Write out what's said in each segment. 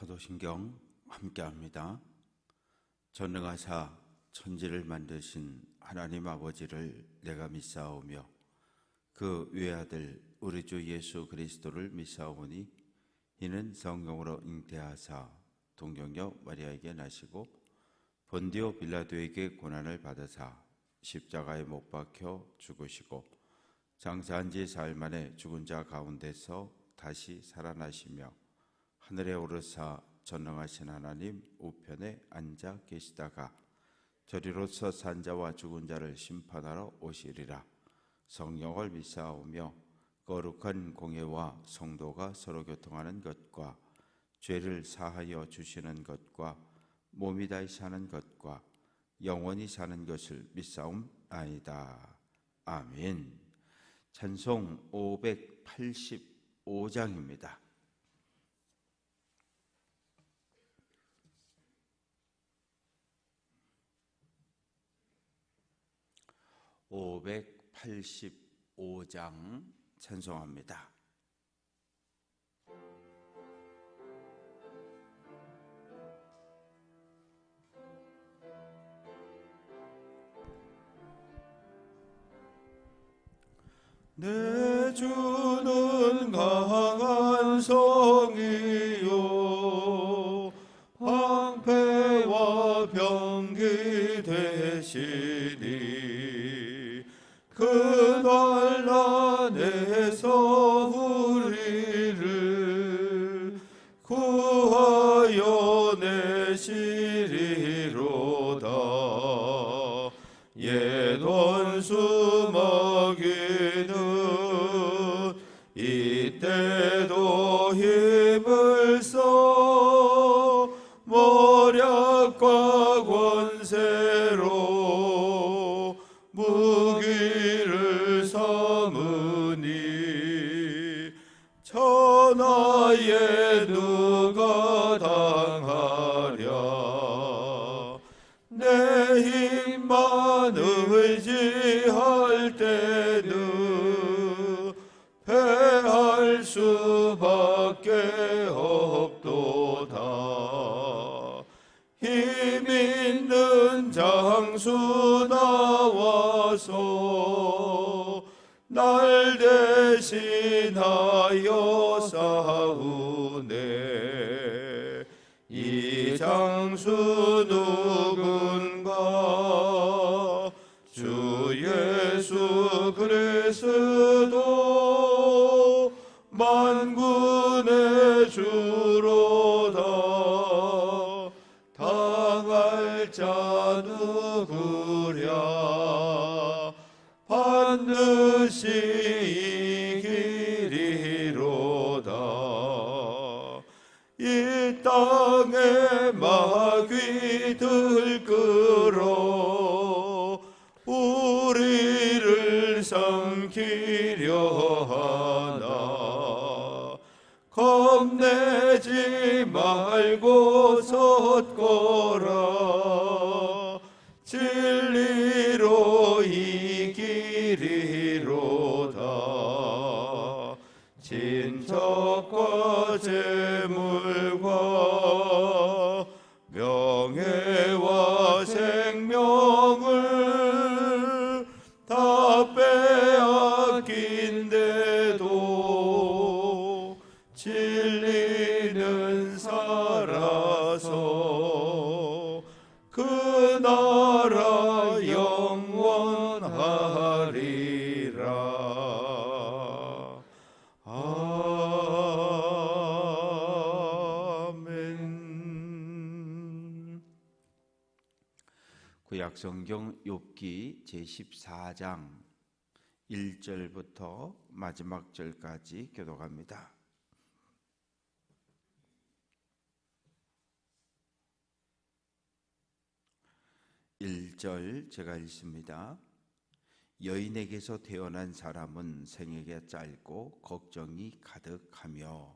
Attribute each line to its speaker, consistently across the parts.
Speaker 1: 사도신경 함께합니다. 전능하사 천지를 만드신 하나님 아버지를 내가 믿사오며 그 외아들 우리 주 예수 그리스도를 믿사오니 이는 성령으로 잉태하사 동정녀 마리아에게 나시고 본디오 빌라도에게 고난을 받으사 십자가에 못 박혀 죽으시고 장사한 지 사흘 만에 죽은 자 가운데서 다시 살아나시며 하늘에 오르사 전능하신 하나님 우편에 앉아 계시다가 저리로서 산 자와 죽은 자를 심판하러 오시리라. 성령을 믿사오며 거룩한 공예와 성도가 서로 교통하는 것과 죄를 사하여 주시는 것과 몸이 다시 사는 것과 영원히 사는 것을 믿사옵나이다. 아멘. 찬송 585장입니다. 585장 찬송합니다.
Speaker 2: 내 주는 강한 성이요 방패와 병기 되시니 그 난란에서 우리를 구하여 내시리로다. 옛 원수 마귀는 이때도 힘을 써 모략과 권세로 무기를 삼으니 천하에 누가 당하랴. 내 힘만 의지할 때는 패할 수밖에 없도다. 힘 있는 장수 나와서 날 대신하여 싸우네. 이 장수 누군가? 주 예수 그리스도 만군의 주로다. 당할 자 누구랴? 반드시 이기리로다. 이 땅에 마귀들 끌어 우리를 삼키려 하나. 겁내지 말고 섰거라. 진리로 이기리로다. 친척과 재물과 명예와 생명을 다 빼앗긴데도 진리는 살아서 그 나라 영원하리라. 아멘.
Speaker 1: 구약성경 욥기 제14장 1절부터 마지막 절까지 교독합니다. 1절 제가 읽습니다. 여인에게서 태어난 사람은 생애가 짧고 걱정이 가득하며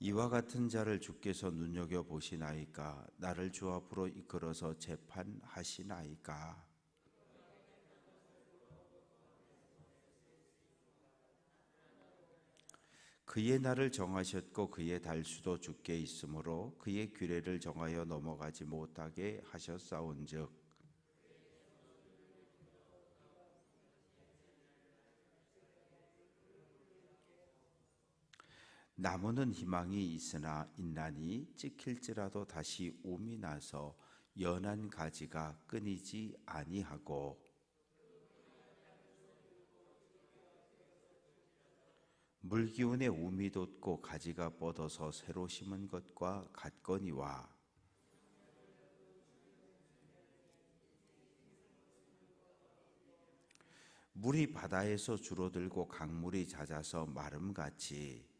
Speaker 1: 이와 같은 자를 주께서 눈여겨보시나이까? 나를 주 앞으로 이끌어서 재판하시나이까? 그의 날을 정하셨고 그의 달수도 주께 있으므로 그의 규례를 정하여 넘어가지 못하게 하셨사온즉 나무는 희망이 있으나 인난이 찍힐지라도 다시 움이 나서 연한 가지가 끊이지 아니하고 물기운에 움이 돋고 가지가 뻗어서 새로 심은 것과 같거니와 물이 바다에서 줄어들고 강물이 잦아서 마름같이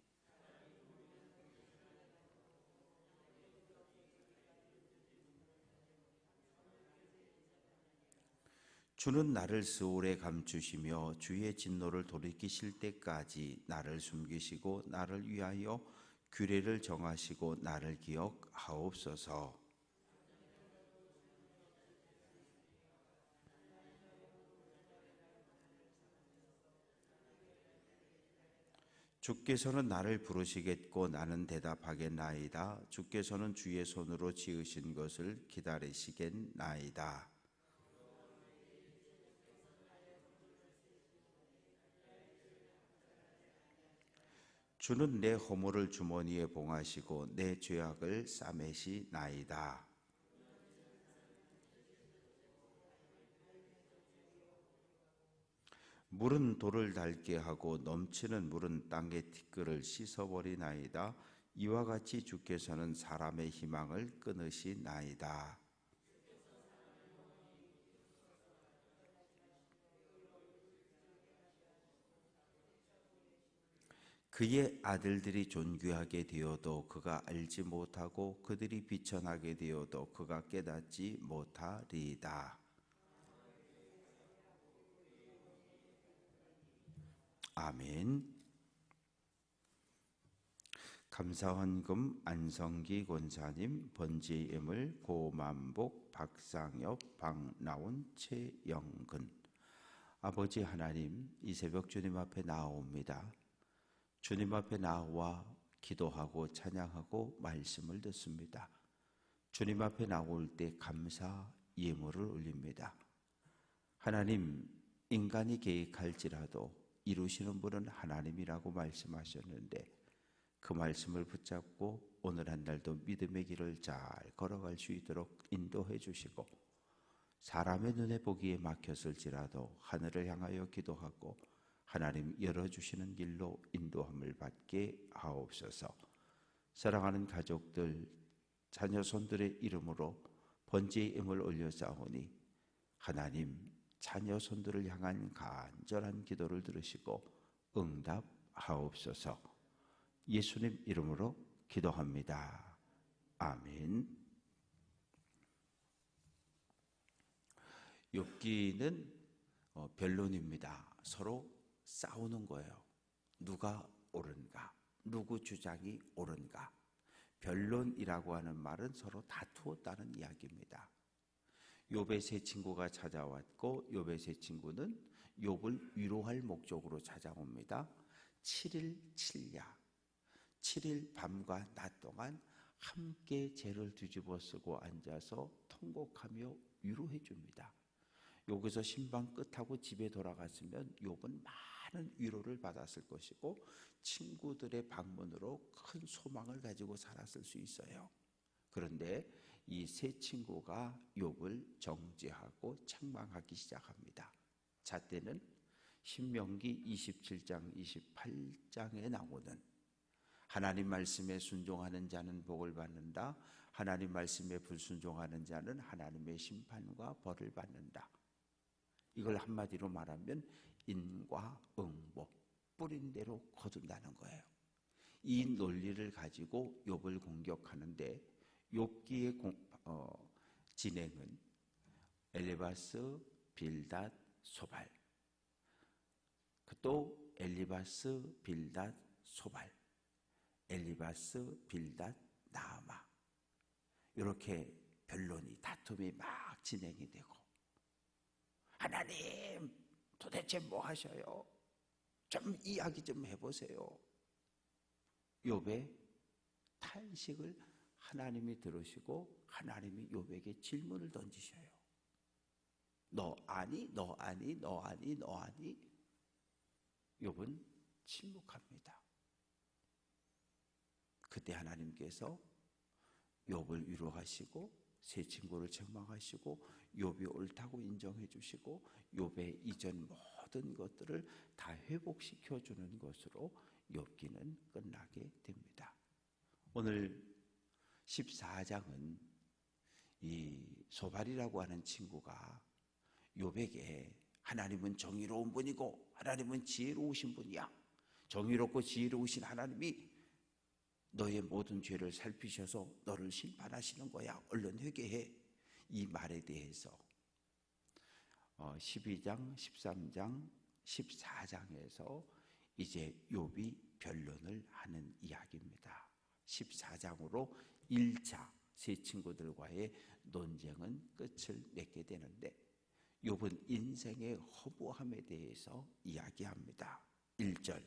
Speaker 1: 주는 나를 스올에 감추시며 주의 진노를 돌이키실 때까지 나를 숨기시고 나를 위하여 규례를 정하시고 나를 기억하옵소서. 주께서는 나를 부르시겠고 나는 대답하겠나이다. 주께서는 주의 손으로 지으신 것을 기다리시겠나이다. 주는 내 허물을 주머니에 봉하시고 내 죄악을 싸매시나이다. 물은 돌을 닳게 하고 넘치는 물은 땅의 티끌을 씻어버리나이다. 이와 같이 주께서는 사람의 희망을 끊으시나이다. 그의 아들들이 존귀하게 되어도 그가 알지 못하고 그들이 비천하게 되어도 그가 깨닫지 못하리이다. 아멘. 감사헌금 안성기 권사님, 번지예물 고만복, 박상엽, 박나온, 최영근. 아버지 하나님, 이 새벽 주님 앞에 나아옵니다. 주님 앞에 나와 기도하고 찬양하고 말씀을 듣습니다. 주님 앞에 나올 때 감사 예물을 올립니다. 하나님, 인간이 계획할지라도 이루시는 분은 하나님이라고 말씀하셨는데 그 말씀을 붙잡고 오늘 한 날도 믿음의 길을 잘 걸어갈 수 있도록 인도해 주시고 사람의 눈에 보기에 막혔을지라도 하늘을 향하여 기도하고 하나님 열어주시는 길로 인도함을 받게 하옵소서. 사랑하는 가족들, 자녀 손들의 이름으로 번제의 예물 올려싸오니 하나님 자녀 손들을 향한 간절한 기도를 들으시고 응답하옵소서. 예수님 이름으로 기도합니다. 아멘. 욥기는 변론입니다. 서로 싸우는 거예요. 누가 옳은가? 누구 주장이 옳은가? 변론이라고 하는 말은 서로 다투었다는 이야기입니다. 욥의 세 친구가 찾아왔고 욥의 세 친구는 욥을 위로할 목적으로 찾아옵니다. 7일 7야 7일 밤과 낮 동안 함께 죄를 뒤집어 쓰고 앉아서 통곡하며 위로해 줍니다. 여기서 신방 끝하고 집에 돌아갔으면 욥은 많은 위로를 받았을 것이고 친구들의 방문으로 큰 소망을 가지고 살았을 수 있어요. 그런데 이 세 친구가 욥을 정죄하고 책망하기 시작합니다. 잣대는 신명기 27장 28장에 나오는 하나님 말씀에 순종하는 자는 복을 받는다. 하나님 말씀에 불순종하는 자는 하나님의 심판과 벌을 받는다. 이걸 한마디로 말하면 인과응보, 뿌린 대로 거둔다는 거예요. 이 논리를 가지고 욥을 공격하는데 욥기의 진행은 엘리바스, 빌닷, 소발, 또 엘리바스, 빌닷, 소발, 엘리바스, 빌닷, 나아마, 이렇게 변론이 다툼이 막 진행이 되고 하나님 도대체 뭐 하셔요? 좀 이야기 좀 해보세요. 욥의 탄식을 하나님이 들으시고 하나님이 욥에게 질문을 던지셔요. 너 아니? 너 아니? 너 아니? 너 아니? 욥은 침묵합니다. 그때 하나님께서 욥을 위로하시고 세 친구를 책망하시고 욥이 옳다고 인정해 주시고 욥의 이전 모든 것들을 다 회복시켜 주는 것으로 욥기는 끝나게 됩니다. 오늘 14장은 이 소발이라고 하는 친구가 욥에게 하나님은 정의로운 분이고 하나님은 지혜로우신 분이야. 정의롭고 지혜로우신 하나님이 너의 모든 죄를 살피셔서 너를 심판하시는 거야. 얼른 회개해. 이 말에 대해서 12장, 13장, 14장에서 이제 욥이 변론을 하는 이야기입니다. 14장으로 1차 세 친구들과의 논쟁은 끝을 맺게 되는데 욥은 인생의 허무함에 대해서 이야기합니다. 1절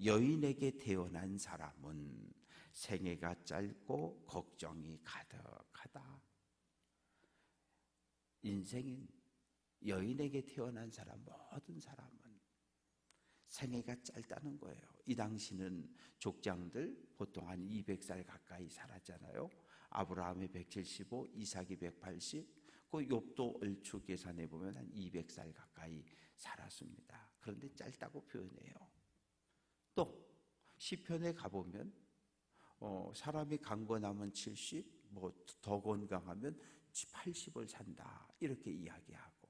Speaker 1: 여인에게 태어난 사람은 생애가 짧고 걱정이 가득하다. 인생인 여인에게 태어난 사람 모든 사람은 생애가 짧다는 거예요. 이 당시는 족장들 보통 한 200살 가까이 살았잖아요. 아브라함이 175, 이삭이 180, 그 욥도 얼추 계산해 보면 한 200살 가까이 살았습니다. 그런데 짧다고 표현해요. 또 시편에 가보면 사람이 강건하면 70, 뭐 더 건강하면 80을 산다 이렇게 이야기하고,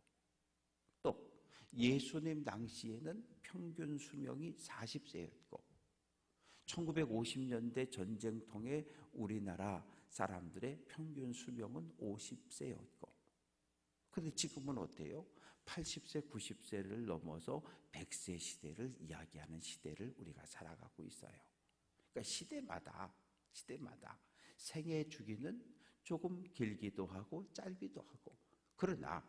Speaker 1: 또 예수님 당시에는 평균 수명이 40세였고 1950년대 전쟁통에 우리나라 사람들의 평균 수명은 50세였고, 그런데 지금은 어때요? 80세, 90세를 넘어서 100세 시대를 이야기하는 시대를 우리가 살아가고 있어요. 그러니까 시대마다 생애 주기는 조금 길기도 하고 짧기도 하고, 그러나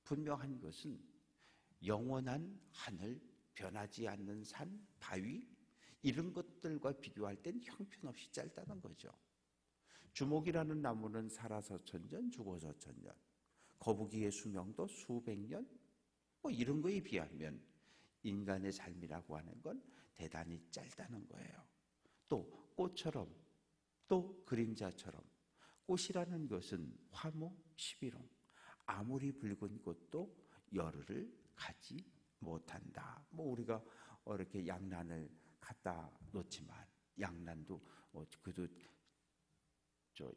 Speaker 1: 분명한 것은 영원한 하늘, 변하지 않는 산, 바위 이런 것들과 비교할 땐 형편없이 짧다는 거죠. 주목이라는 나무는 살아서 1000년, 죽어서 1000년, 거북이의 수명도 수백 년, 뭐 이런 거에 비하면 인간의 삶이라고 하는 건 대단히 짧다는 거예요. 또 꽃처럼, 또 그림자처럼, 꽃이라는 것은 화무 11홍, 아무리 붉은 꽃도 열흘을 가지 못한다. 뭐 우리가 이렇게 양란을 갖다 놓지만 양란도 그래도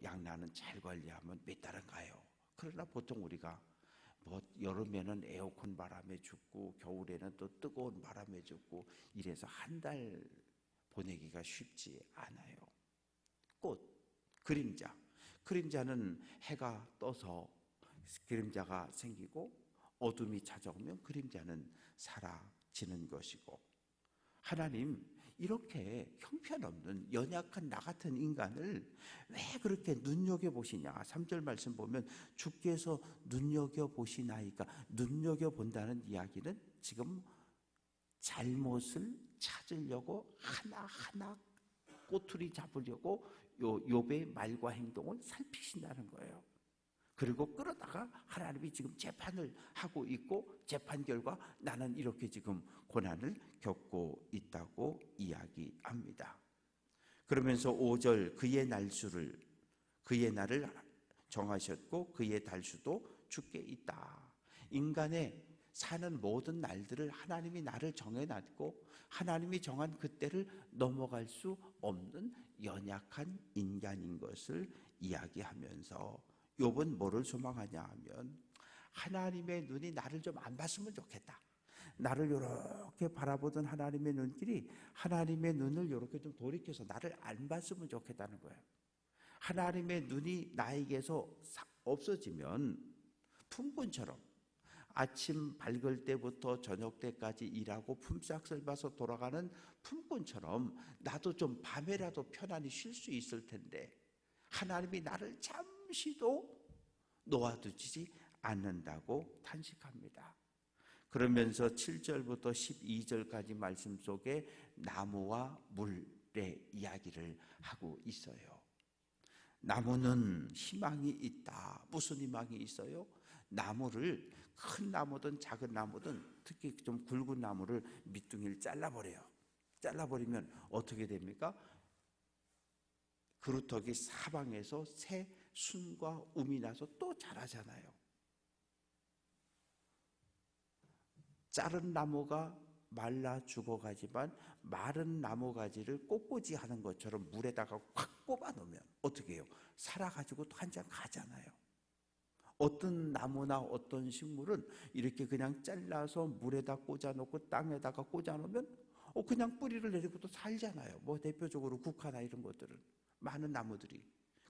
Speaker 1: 양란은 잘 관리하면 몇 달은 가요. 그러나 보통 우리가 뭐 여름에는 에어컨 바람에 죽고 겨울에는 또 뜨거운 바람에 죽고 이래서 한 달 보내기가 쉽지 않아요. 꽃, 그림자는 해가 떠서 그림자가 생기고 어둠이 찾아오면 그림자는 사라지는 것이고, 하나님 이렇게 형편없는 연약한 나 같은 인간을 왜 그렇게 눈여겨보시냐. 3절 말씀 보면 주께서 눈여겨보시나이까, 눈여겨본다는 이야기는 지금 잘못을 찾으려고 하나하나 꼬투리 잡으려고 욥의 말과 행동을 살피신다는 거예요. 그리고 끌어다가 하나님이 지금 재판을 하고 있고 재판 결과 나는 이렇게 지금 고난을 겪고 있다고 이야기합니다. 그러면서 5절 그의 날을 정하셨고 그의 달수도 주께 있다. 인간의 사는 모든 날들을 하나님이 나를 정해놨고 하나님이 정한 그때를 넘어갈 수 없는 연약한 인간인 것을 이야기하면서 욥은 뭐를 소망하냐 하면 하나님의 눈이 나를 좀 안 봤으면 좋겠다. 나를 이렇게 바라보던 하나님의 눈길이 하나님의 눈을 이렇게 좀 돌이켜서 나를 안 봤으면 좋겠다는 거예요. 하나님의 눈이 나에게서 없어지면 품꾼처럼 아침 밝을 때부터 저녁 때까지 일하고 품삯을 봐서 돌아가는 품꾼처럼 나도 좀 밤에라도 편안히 쉴 수 있을 텐데 하나님이 나를 잠시도 놓아두지 않는다고 탄식합니다. 그러면서 7절부터 12절까지 말씀 속에 나무와 물, 이야기를 하고 있어요. 나무는 희망이 있다. 무슨 희망이 있어요? 나무를, 큰 나무든 작은 나무든 특히 좀 굵은 나무를 밑둥이를 잘라버려요. 잘라버리면 어떻게 됩니까? 그루터기 사방에서 새 순과 움이 나서 또 자라잖아요. 자른 나무가 말라 죽어가지만 마른 나무가지를 꽃꽂이 하는 것처럼 물에다가 확 꼽아 놓으면 어떻게 해요? 살아가지고 또 한 장 가잖아요. 어떤 나무나 어떤 식물은 이렇게 그냥 잘라서 물에다 꽂아 놓고 땅에다가 꽂아 놓으면 그냥 뿌리를 내리고 또 살잖아요. 뭐 대표적으로 국화나 이런 것들은 많은 나무들이.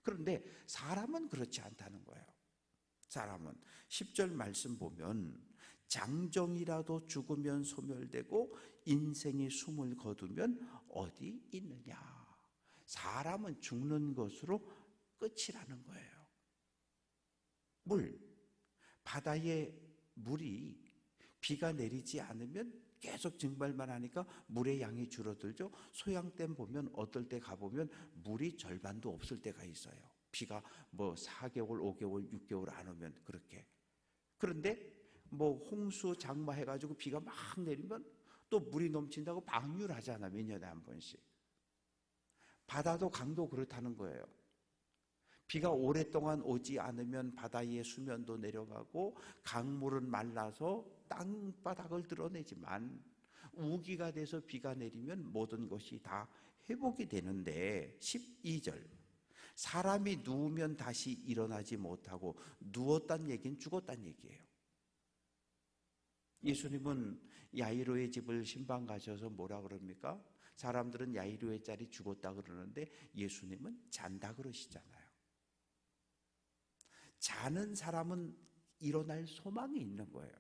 Speaker 1: 그런데 사람은 그렇지 않다는 거예요. 사람은 10절 말씀 보면 장정이라도 죽으면 소멸되고 인생이 숨을 거두면 어디 있느냐. 사람은 죽는 것으로 끝이라는 거예요. 바다에 물이 비가 내리지 않으면 계속 증발만 하니까 물의 양이 줄어들죠. 소양댐 보면 어떨 때 가보면 물이 절반도 없을 때가 있어요. 비가 뭐 4개월, 5개월, 6개월 안 오면 그렇게. 그런데 뭐 홍수 장마 해가지고 비가 막 내리면 또 물이 넘친다고 방류하잖아. 몇 년에 한 번씩. 바다도 강도 그렇다는 거예요. 비가 오랫동안 오지 않으면 바다의 수면도 내려가고 강물은 말라서 땅바닥을 드러내지만 우기가 돼서 비가 내리면 모든 것이 다 회복이 되는데 12절 사람이 누우면 다시 일어나지 못하고 누웠단 얘기는 죽었단 얘기예요. 예수님은 야이로의 집을 신방 가셔서 뭐라 그럽니까? 사람들은 야이로의 짤이 죽었다 그러는데 예수님은 잔다 그러시잖아요. 자는 사람은 일어날 소망이 있는 거예요.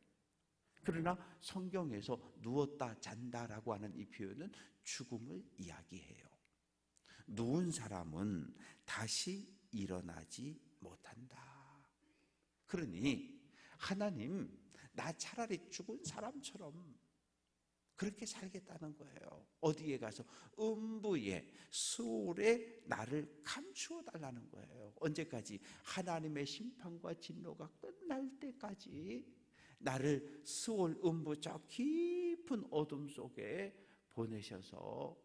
Speaker 1: 그러나 성경에서 누웠다 잔다라고 하는 이 표현은 죽음을 이야기해요. 누운 사람은 다시 일어나지 못한다. 그러니 하나님, 나 차라리 죽은 사람처럼 그렇게 살겠다는 거예요. 어디에 가서 음부에 수월에 나를 감추어 달라는 거예요. 언제까지? 하나님의 심판과 진노가 끝날 때까지 나를 수월 음부 저 깊은 어둠 속에 보내셔서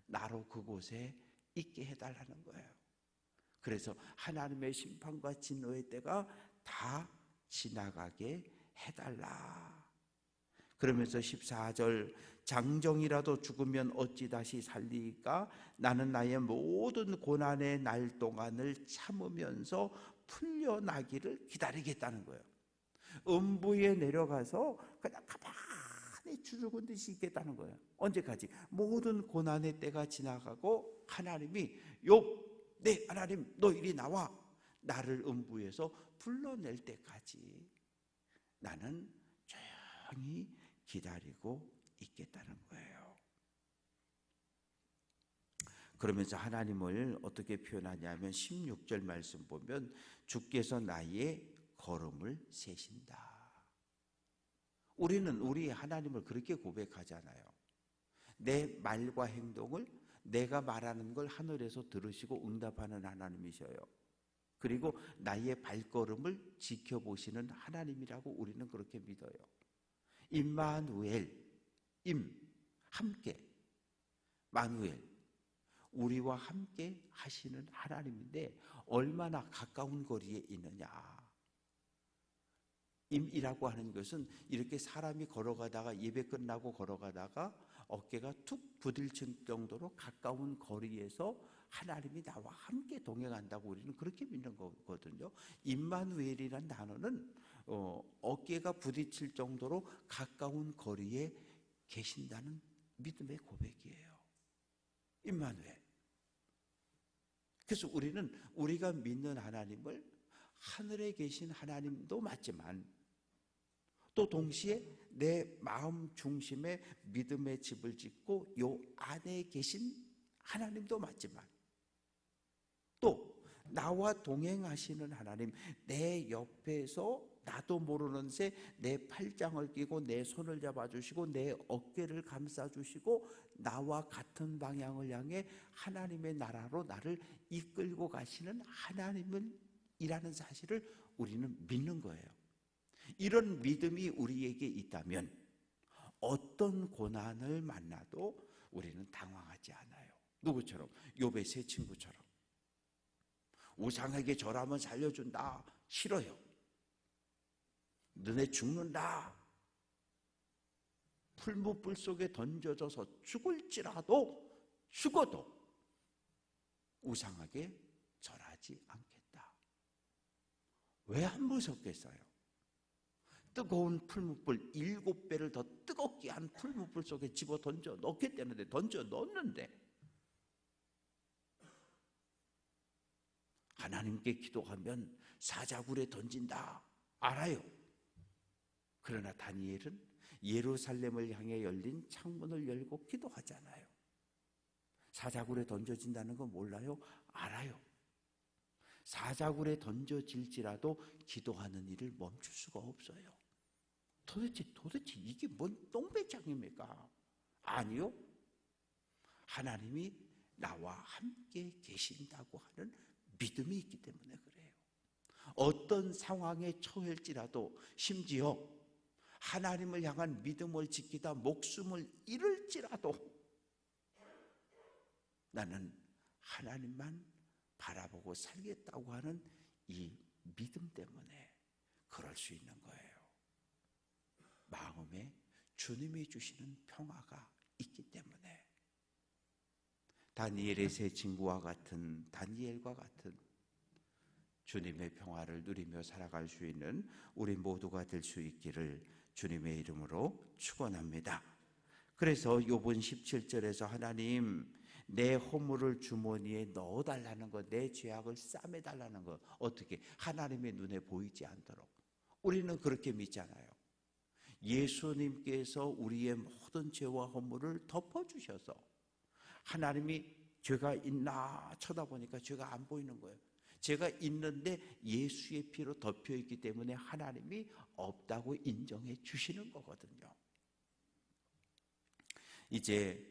Speaker 1: 나로 그곳에 있게 해달라는 거예요. 그래서 하나님의 심판과 진노의 때가 다 지나가게 해달라. 그러면서 14절 장정이라도 죽으면 어찌 다시 살리까? 나는 나의 모든 고난의 날 동안을 참으면서 풀려나기를 기다리겠다는 거예요. 음부에 내려가서 그냥 가만히 죽은 듯이 있겠다는 거예요. 언제까지? 모든 고난의 때가 지나가고 하나님이 네 하나님 너 이리 나와 나를 음부에서 불러낼 때까지 나는 조용히 기다리고 있겠다는 거예요. 그러면서 하나님을 어떻게 표현하냐면 16절 말씀 보면 주께서 나의 걸음을 세신다. 우리는 우리 하나님을 그렇게 고백하잖아요. 내 말과 행동을 내가 말하는 걸 하늘에서 들으시고 응답하는 하나님이셔요. 그리고 나의 발걸음을 지켜보시는 하나님이라고 우리는 그렇게 믿어요. 임마누엘, 함께, 마누엘, 우리와 함께 하시는 하나님인데 얼마나 가까운 거리에 있느냐. 임이라고 하는 것은 이렇게 사람이 걸어가다가 예배 끝나고 걸어가다가 어깨가 툭 부딪힐 정도로 가까운 거리에서 하나님이 나와 함께 동행한다고 우리는 그렇게 믿는 거거든요. 임마누엘이라는 단어는 어깨가 부딪힐 정도로 가까운 거리에 계신다는 믿음의 고백이에요. 임마누엘. 그래서 우리는 우리가 믿는 하나님을 하늘에 계신 하나님도 맞지만 또 동시에 내 마음 중심에 믿음의 집을 짓고 요 안에 계신 하나님도 맞지만 또 나와 동행하시는 하나님, 내 옆에서 나도 모르는 새 내 팔짱을 끼고 내 손을 잡아주시고 내 어깨를 감싸주시고 나와 같은 방향을 향해 하나님의 나라로 나를 이끌고 가시는 하나님을 이라는 사실을 우리는 믿는 거예요. 이런 믿음이 우리에게 있다면 어떤 고난을 만나도 우리는 당황하지 않아요. 누구처럼? 욥의 세 친구처럼. 우상에게 절하면 살려준다. 싫어요. 너네 죽는다. 풀무불 속에 던져져서 죽어도 우상에게 절하지 않겠다. 왜 안 무섭겠어요? 뜨거운 풀무불 7배를 더 뜨겁게 한 풀무불 속에 집어 던져 넣겠다는데 던져 넣었는데 하나님께 기도하면 사자굴에 던진다. 알아요. 그러나 다니엘은 예루살렘을 향해 열린 창문을 열고 기도하잖아요. 사자굴에 던져진다는 거 몰라요? 알아요. 사자굴에 던져질지라도 기도하는 일을 멈출 수가 없어요. 도대체 이게 뭔 똥배짱입니까? 아니요. 하나님이 나와 함께 계신다고 하는 믿음이 있기 때문에 그래요. 어떤 상황에 처할지라도 심지어 하나님을 향한 믿음을 지키다 목숨을 잃을지라도 나는 하나님만 바라보고 살겠다고 하는 이 믿음 때문에 그럴 수 있는 거예요. 마음에 주님이 주시는 평화가 있기 때문에 다니엘의 세 친구와 같은 다니엘과 같은 주님의 평화를 누리며 살아갈 수 있는 우리 모두가 될 수 있기를 주님의 이름으로 축원합니다. 그래서 욥은 17절에서 하나님 내 허물을 주머니에 넣어달라는 것, 내 죄악을 싸매달라는 것, 어떻게? 하나님의 눈에 보이지 않도록. 우리는 그렇게 믿잖아요. 예수님께서 우리의 모든 죄와 허물을 덮어주셔서 하나님이 죄가 있나 쳐다보니까 죄가 안 보이는 거예요. 죄가 있는데 예수의 피로 덮여있기 때문에 하나님이 없다고 인정해 주시는 거거든요. 이제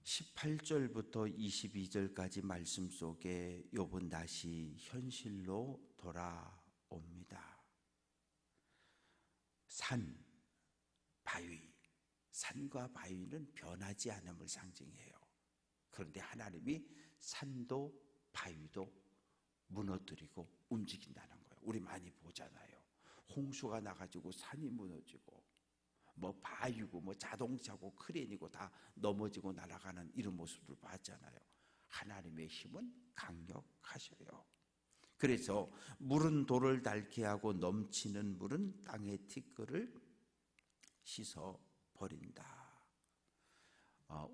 Speaker 1: 18절부터 22절까지 말씀 속에 욥은 다시 현실로 돌아옵니다. 산, 바위, 산과 바위는 변하지 않음을 상징해요. 그런데 하나님이 산도 바위도 무너뜨리고 움직인다는 거예요. 우리 많이 보잖아요. 홍수가 나가지고 산이 무너지고 뭐 바위고 뭐 자동차고 크레인이고 다 넘어지고 날아가는 이런 모습을 봤잖아요. 하나님의 힘은 강력하셔요. 그래서 물은 돌을 닳게 하고 넘치는 물은 땅의 티끌을 씻어 버린다.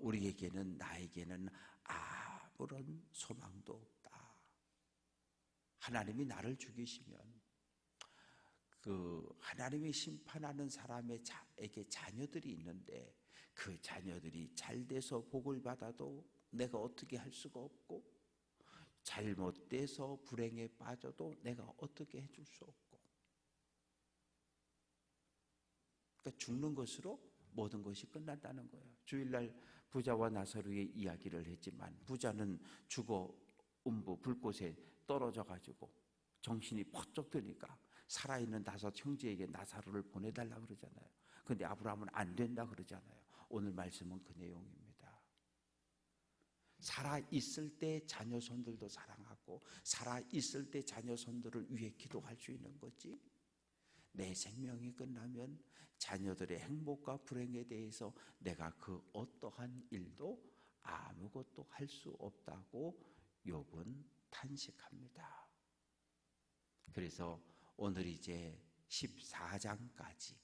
Speaker 1: 우리에게는 나에게는 아무런 소망도 없다. 하나님이 나를 죽이시면 하나님이 심판하는 사람에게 자녀들이 있는데 그 자녀들이 잘 돼서 복을 받아도 내가 어떻게 할 수가 없고 잘못돼서 불행에 빠져도 내가 어떻게 해줄 수 없고 그러니까 죽는 것으로 모든 것이 끝난다는 거예요. 주일날 부자와 나사로의 이야기를 했지만 부자는 죽어 음부 불꽃에 떨어져 가지고 정신이 퍼쩍 드니까 살아있는 5 형제에게 나사로를 보내달라 그러잖아요. 그런데 아브라함은 안 된다 그러잖아요. 오늘 말씀은 그 내용입니다. 살아있을 때 자녀손들도 사랑하고 살아있을 때 자녀손들을 위해 기도할 수 있는 거지, 내 생명이 끝나면 자녀들의 행복과 불행에 대해서 내가 그 어떠한 일도 아무것도 할 수 없다고 욥은 탄식합니다. 그래서 오늘 이제 14장까지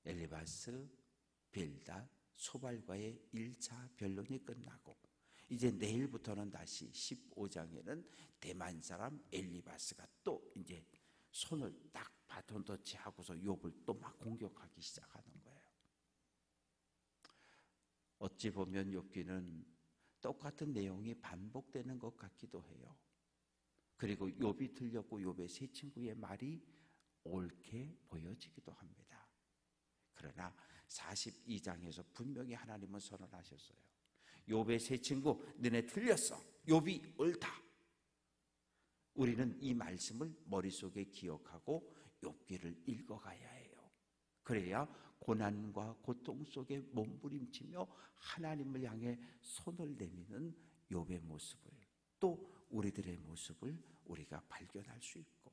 Speaker 1: 엘리바스, 빌닷, 소발과의 1차 변론이 끝나고 이제 내일부터는 다시 15장에는 대만 사람 엘리바스가 또 이제 손을 딱 바톤 터치하고서 욥을 또 막 공격하기 시작하는 거예요. 어찌 보면 욥기는 똑같은 내용이 반복되는 것 같기도 해요. 그리고 욥이 틀렸고 욥의 세 친구의 말이 옳게 보여지기도 합니다. 그러나 42장에서 분명히 하나님은 선언하셨어요. 욥의 세 친구, 너네 틀렸어. 욥이 옳다. 우리는 이 말씀을 머릿속에 기억하고 욥기를 읽어가야 해요. 그래야 고난과 고통 속에 몸부림치며 하나님을 향해 손을 내미는 욥의 모습을, 또 우리들의 모습을 우리가 발견할 수 있고,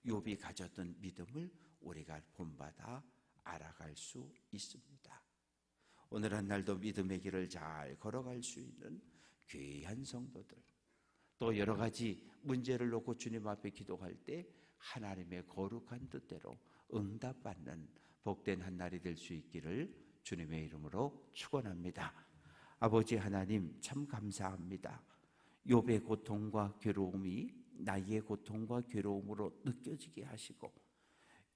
Speaker 1: 욥이 가졌던 믿음을 우리가 본받아 알아갈 수 있습니다. 오늘 한 날도 믿음의 길을 잘 걸어갈 수 있는 귀한 성도들, 또 여러 가지 문제를 놓고 주님 앞에 기도할 때 하나님의 거룩한 뜻대로 응답받는 복된 한 날이 될 수 있기를 주님의 이름으로 축원합니다. 아버지 하나님, 참 감사합니다. 욥의 고통과 괴로움이 나의 고통과 괴로움으로 느껴지게 하시고,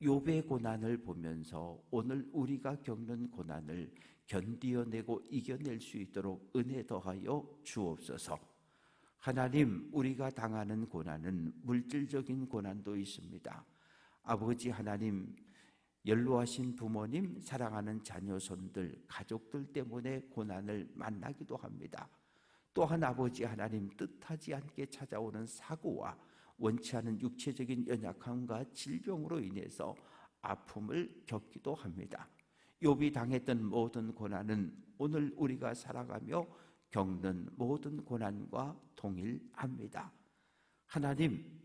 Speaker 1: 욥의 고난을 보면서 오늘 우리가 겪는 고난을 견디어내고 이겨낼 수 있도록 은혜 더하여 주옵소서. 하나님, 우리가 당하는 고난은 물질적인 고난도 있습니다. 아버지 하나님, 연로하신 부모님, 사랑하는 자녀손들, 가족들 때문에 고난을 만나기도 합니다. 또한 아버지 하나님, 뜻하지 않게 찾아오는 사고와 원치 않은 육체적인 연약함과 질병으로 인해서 아픔을 겪기도 합니다. 욥이 당했던 모든 고난은 오늘 우리가 살아가며 겪는 모든 고난과 동일합니다. 하나님,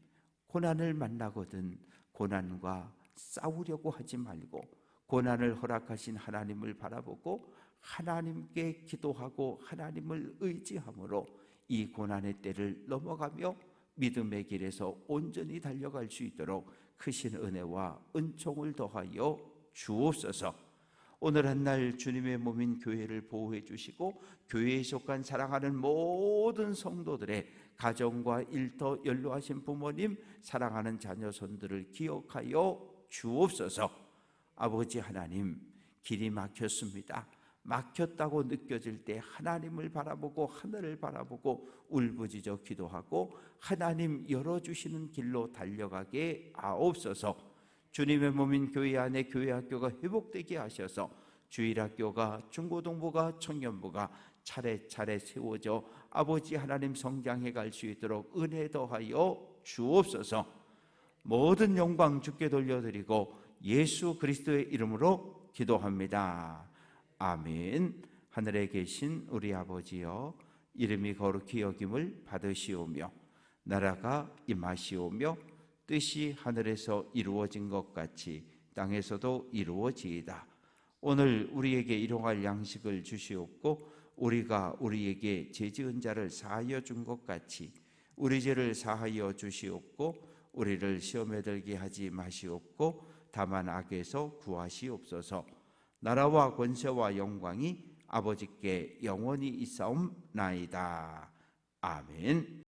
Speaker 1: 고난을 만나거든 고난과 싸우려고 하지 말고 고난을 허락하신 하나님을 바라보고 하나님께 기도하고 하나님을 의지함으로 이 고난의 때를 넘어가며 믿음의 길에서 온전히 달려갈 수 있도록 크신 은혜와 은총을 더하여 주옵소서. 오늘 한 날 주님의 몸인 교회를 보호해 주시고 교회에 속한 사랑하는 모든 성도들의 가정과 일터, 연로하신 부모님, 사랑하는 자녀손들을 기억하여 주옵소서. 아버지 하나님, 길이 막혔습니다. 막혔다고 느껴질 때 하나님을 바라보고 하늘을 바라보고 울부짖어 기도하고 하나님 열어주시는 길로 달려가게 하옵소서. 주님의 몸인 교회 안에 교회 학교가 회복되게 하셔서 주일학교가, 중고등부가, 청년부가 차례차례 세워져 아버지 하나님 성장해 갈 수 있도록 은혜 더하여 주옵소서. 모든 영광 주께 돌려드리고 예수 그리스도의 이름으로 기도합니다. 아멘. 하늘에 계신 우리 아버지여, 이름이 거룩히 여김을 받으시오며 나라가 임하시오며 뜻이 하늘에서 이루어진 것 같이 땅에서도 이루어지이다. 오늘 우리에게 일용할 양식을 주시옵고 우리가 우리에게 죄 지은 자를 사하여 준 것 같이 우리 죄를 사하여 주시옵고 우리를 시험에 들게 하지 마시옵고 다만 악에서 구하시옵소서. 나라와 권세와 영광이 아버지께 영원히 있사옵나이다. 아멘.